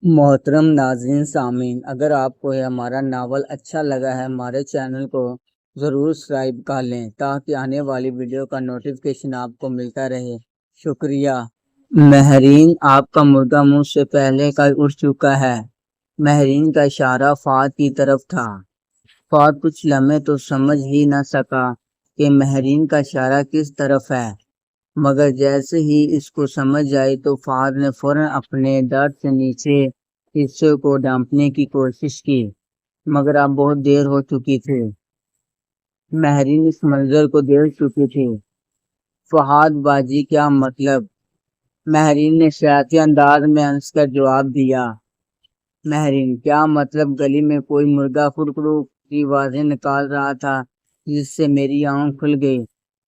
محترم ناظرین سامعین، اگر آپ کو یہ ہمارا ناول اچھا لگا ہے ہمارے چینل کو ضرور سبسکرائب کر لیں تاکہ آنے والی ویڈیو کا نوٹیفیکیشن آپ کو ملتا رہے۔ شکریہ۔ مہرین، آپ کا مرغا مجھ سے پہلے کا اڑ چکا ہے۔ مہرین کا اشارہ فہد کی طرف تھا۔ فہد کچھ لمحے تو سمجھ ہی نہ سکا کہ مہرین کا اشارہ کس طرف ہے، مگر جیسے ہی اس کو سمجھ آئی تو فہد نے فوراً اپنے درد سے نیچے حصے کو ڈھانپنے کی کوشش کی، مگر اب بہت دیر ہو چکی تھی۔ مہرین اس منظر کو دیکھ چکی تھی۔ فہد باجی، کیا مطلب؟ مہرین نے شرارتی انداز میں ہنس کر جواب دیا۔ مہرین، کیا مطلب؟ گلی میں کوئی مرغا کرکرو کی آوازیں نکال رہا تھا جس سے میری آنکھ کھل گئی۔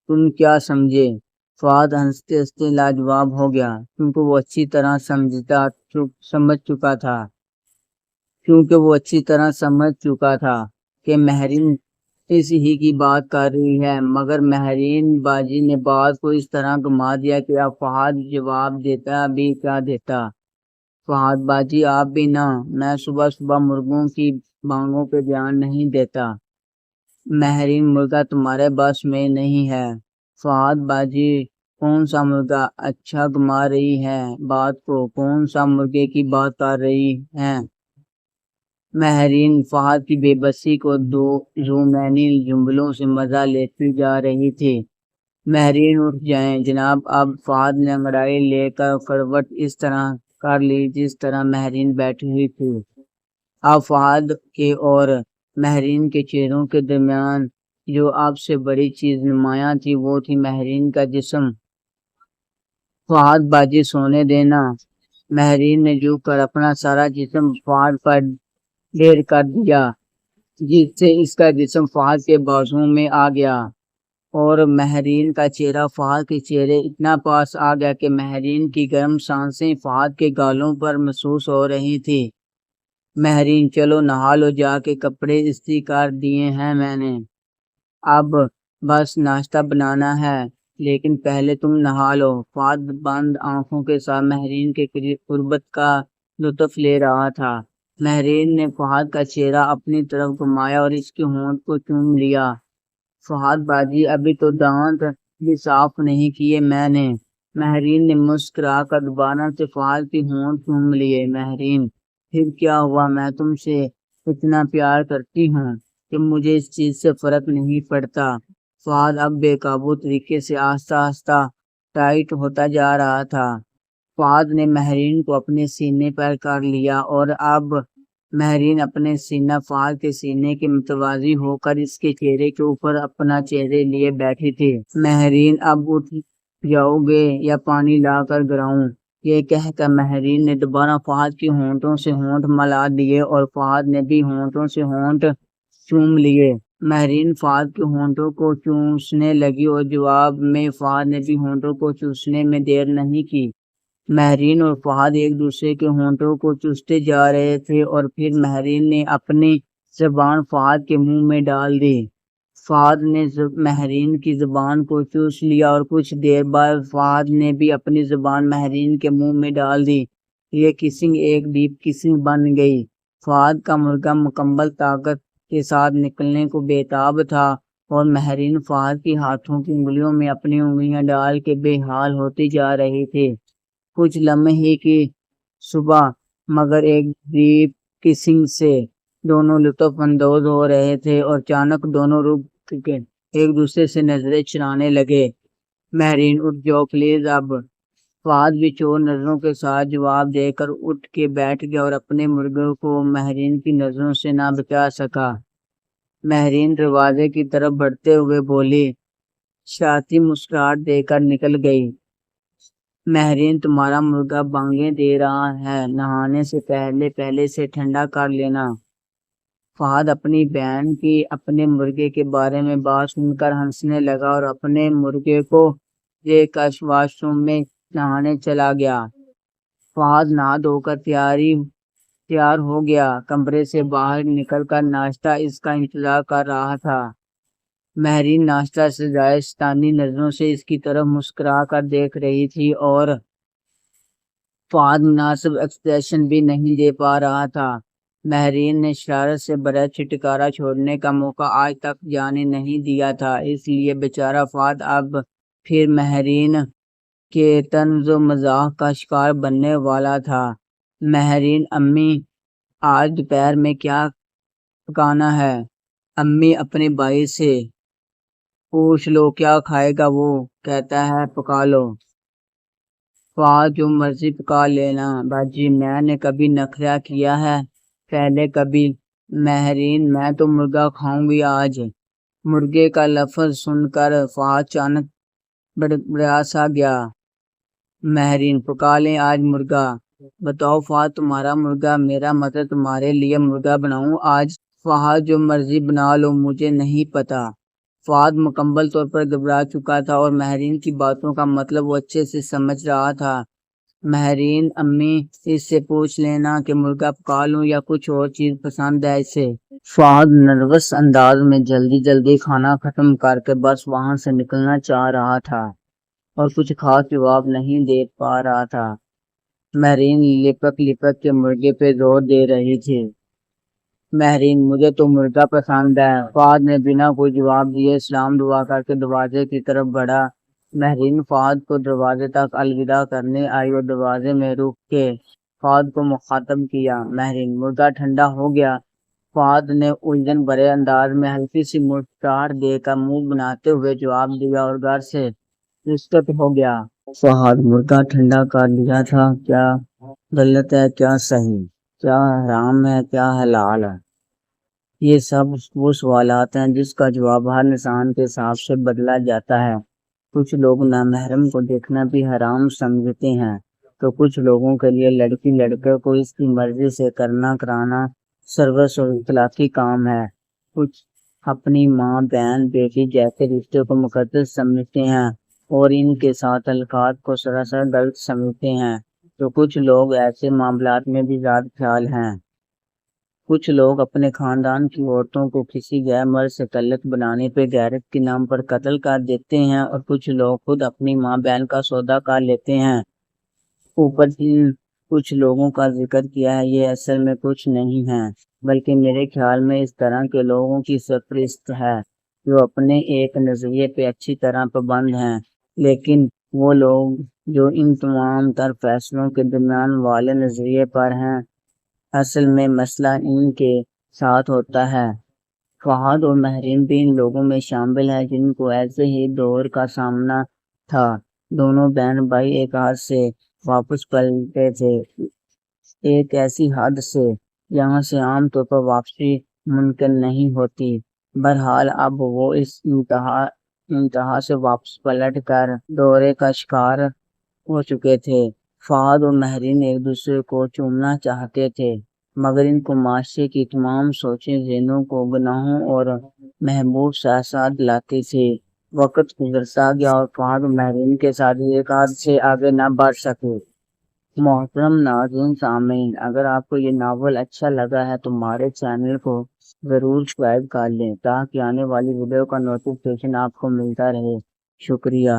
تم کیا سمجھے؟ فہد ہنستے ہنستے لاجواب ہو گیا، کیونکہ وہ اچھی طرح سمجھ چکا تھا کہ مہرین اس ہی کی بات کر رہی ہے، مگر مہرین باجی نے بات کو اس طرح گھما دیا کہ اب فہد جواب دیتا بھی کیا دیتا۔ فہد باجی، آپ بھی نہ، میں صبح صبح مرغوں کی بانگوں پہ دھیان نہیں دیتا۔ مہرین، مرغا تمہارے بس میں نہیں ہے۔ فہد باجی، کون سا مرغا؟ اچھا گھما رہی ہے بات کو، کون سا مرغے کی بات کر رہی ہیں؟ مہرین فہد کی بے بسی کو دو زومینی جملوں سے مزہ لیتی جا رہی تھی۔ مہرین، اٹھ جائیں جناب۔ اب فہد نے انگڑائی لے کر کروٹ اس طرح کر لی جس طرح مہرین بیٹھی ہوئی تھی۔ اب فہد کے اور مہرین کے چہروں کے درمیان جو اب سے بڑی چیز نمایاں تھی وہ تھی مہرین کا جسم۔ فہد باجی، سونے دینا۔ مہرین نے جھک کر اپنا سارا جسم فہد پر ڈھیر کر دیا، جس سے اس کا جسم فہد کے بازوؤں میں آ گیا، اور مہرین کا چہرہ فہد کے چہرے اتنا پاس آ گیا کہ مہرین کی گرم سانسیں فہد کے گالوں پر محسوس ہو رہی تھی۔ مہرین، چلو نہا لو جا کے، کپڑے استری کر دیے ہیں میں نے، اب بس ناشتہ بنانا ہے، لیکن پہلے تم نہا لو۔ فہد بند آنکھوں کے ساتھ مہرین کے قربت کا لطف لے رہا تھا۔ مہرین نے فہد کا چہرہ اپنی طرف گھمایا اور اس کے ہونٹ کو چوم لیا۔ فہد باجی، ابھی تو دانت بھی صاف نہیں کیے میں نے۔ مہرین نے مسکرا کر دوبارہ سے فہد کی ہونٹ چوم لیے۔ مہرین، پھر کیا ہوا؟ میں تم سے اتنا پیار کرتی ہوں کہ مجھے اس چیز سے فرق نہیں پڑتا۔ فہد اب بے قابو طریقے سے آہستہ آہستہ ٹائٹ ہوتا جا رہا تھا۔ فہد نے مہرین کو اپنے سینے پر کر لیا اور اب مہرین اپنے سینہ فہد کے سینے کے متوازی ہو کر اس کے چہرے کے اوپر اپنا چہرے لیے بیٹھی تھی۔ مہرین، اب اٹھ جاؤ گے یا پانی لا کر گراؤں؟ یہ کہہ کر مہرین نے دوبارہ فہد کی ہونٹوں سے ہونٹ ملا دیے اور فہد نے بھی ہونٹوں سے ہونٹ چوم لیے۔ مہرین فہد کے ہونٹوں کو چوسنے لگی اور جواب میں فہد نے بھی ہونٹوں کو چوسنے میں دیر نہیں کی۔ مہرین اور فہد ایک دوسرے کے ہونٹوں کو چوستے جا رہے تھے اور پھر مہرین نے اپنی زبان فہد کے منہ میں ڈال دی۔ فہد نے مہرین کی زبان کو چوس لیا اور کچھ دیر بعد فہد نے بھی اپنی زبان مہرین کے منہ میں ڈال دی۔ یہ کسنگ ایک ڈیپ کسنگ بن گئی۔ فہد کا مرغا مکمل طاقت کے ساتھ نکلنے کو بےتاب تھا اور مہرین فہد کے ہاتھوں کی انگلیوں میں اپنی انگلیاں ڈال کے بے حال ہوتی جا رہی تھی۔ کچھ لمحے کی صبح، مگر ایک ڈیپ کسنگ سے دونوں لطف اندوز ہو رہے تھے اور اچانک دونوں رک کے ایک دوسرے سے نظریں چرانے لگے۔ مہرین، اٹھ جاؤ پلیز اب۔ فہد بھی چور نظروں کے ساتھ جواب دے کر اٹھ کے بیٹھ گیا اور اپنے مرغے کو مہرین کی نظروں سے نہ بچا سکا۔ مہرین دروازے کی طرف بڑھتے ہوئے بولی، شرارتی مسکراہٹ دے کر نکل گئی۔ مہرین، تمہارا مرغا بانگیں دے رہا ہے، نہانے سے پہلے سے ٹھنڈا کر لینا۔ فہد اپنی بہن کی اپنے مرغے کے بارے میں بات سن کر ہنسنے لگا اور اپنے مرغے کو لے کر واش روم میں نہانے چلا گیا۔ فہد نہا دھو کر تیار ہو گیا۔ کمرے سے باہر نکل کر ناشتہ اس کا انتظار کر رہا تھا۔ مہرین ناشتہ سے زائد شیطانی نظروں سے اس کی طرف مسکرا کر دیکھ رہی تھی اور فہد مناسب ایکسپریشن بھی نہیں دے پا رہا تھا۔ ماہرین نے شرارت سے بھرا چھٹکارا چھوڑنے کا موقع آج تک جانے نہیں دیا تھا، اس لیے بیچارہ فہد اب پھر ماہرین کے طنز و مزاح کا شکار بننے والا تھا۔ ماہرین: امی، آج دوپہر میں کیا پکانا ہے؟ امی اپنے بھائی سے پوچھ لو کیا کھائے گا، وہ کہتا ہے پکا لو۔ فہد: جو مرضی پکا لینا باجی، میں نے کبھی نخرہ کیا ہے پہلے کبھی؟ ماہرین: میں تو مرغا کھاؤں گی آج۔ مرغے کا لفظ سن کر فہد اچانک بڑبڑا سا گیا۔ ماہرین: پکا لیں آج مرغا۔ بتاؤ فہد، تمہارا مرغا؟ میرا مطلب تمہارے لیے مرغا بناؤں آج؟ فہد: جو مرضی بنا لو، مجھے نہیں پتا۔ فہد مکمل طور پر گھبرا چکا تھا اور ماہرین کی باتوں کا مطلب وہ اچھے سے سمجھ رہا تھا۔ ماہرین: امی، اس سے پوچھ لینا کہ مرغا پکا لوں یا کچھ اور چیز پسند ہے اسے۔ فہد نروس انداز میں جلدی کھانا ختم کر کے بس وہاں سے نکلنا چاہ رہا تھا اور کچھ خاص جواب نہیں دے پا رہا تھا۔ ماہرین لپک کے مرغے پہ زور دے رہی تھی۔ ماہرین: مجھے تو مرغا پسند ہے۔ فہد نے بنا کوئی جواب دیے سلام دعا کر کے دروازے کی طرف بڑھا۔ ماہرین فہد کو دروازے تک الوداع کرنے آئی اور دروازے میں رک کے فہد کو مخاطب کیا۔ ماہرین: مرغا ٹھنڈا ہو گیا؟ فہد نے الجھن بھرے انداز میں ہلکی سی مسکراہٹ دے کر منہ بناتے ہوئے جواب دیا اور گھر سے رخصت ہو گیا۔ فہد: مرغا ٹھنڈا کر لیا تھا؟ کیا غلط ہے، کیا صحیح؟ کیا حرام ہے، کیا حلال ہے؟ یہ سب وہ سوالات ہیں جس کا جواب ہر انسان کے حساب سے بدلا جاتا ہے۔ کچھ لوگ نامحرم کو دیکھنا بھی حرام سمجھتے ہیں تو کچھ لوگوں کے لیے لڑکی لڑکے کو اس کی مرضی سے کرنا کرانا سروس اور اخلاقی کام ہے۔ کچھ اپنی ماں، بہن، بیٹی جیسے رشتے کو مقدس سمجھتے ہیں اور ان کے ساتھ تعلقات کو سراسر غلط سمجھتے ہیں، تو کچھ لوگ ایسے معاملات میں بھی زیادہ خیال ہیں۔ کچھ لوگ اپنے خاندان کی عورتوں کو کسی غیر مرد سے تعلق بنانے پہ غیرت کے نام پر قتل کر دیتے ہیں اور کچھ لوگ خود اپنی ماں بہن کا سودا کر لیتے ہیں۔ اوپر کچھ لوگوں کا ذکر کیا ہے، یہ اصل میں کچھ نہیں ہے بلکہ میرے خیال میں اس طرح کے لوگوں کی فہرست ہے جو اپنے ایک نظریے پہ اچھی طرح پابند ہیں، لیکن وہ لوگ جو ان تمام تر فیصلوں کے درمیان والے نظریے پر ہیں، اصل میں مسئلہ ان کے ساتھ ہوتا ہے۔ فہد اور ماہرین بھی ان لوگوں میں شامل ہیں جن کو ایسے ہی دور کا سامنا تھا۔ دونوں بہن بھائی ایک حد سے واپس پلٹے تھے، ایک ایسی حد سے جہاں سے عام طور پر واپسی ممکن نہیں ہوتی۔ بہرحال اب وہ اس انتہا سے واپس پلٹ کر دورے کا شکار ہو چکے تھے۔ فہد اور ماہرین ایک دوسرے کو چومنا چاہتے تھے مگر ان کو معاشرے کی تمام سوچیں ذہنوں کو گناہوں اور محبوب سے احساس دلاتی تھی۔ وقت گزرتا گیا اور فہد اور ماہرین کے ساتھ ایک حد سے آگے نہ بڑھ سکے۔ محترم ناظرین سامعین، اگر آپ کو یہ ناول اچھا لگا ہے تو ہمارے چینل کو ضرور سبسکرائب کر لیں تاکہ آنے والی ویڈیو کا نوٹیفیکیشن آپ کو ملتا رہے۔ شکریہ۔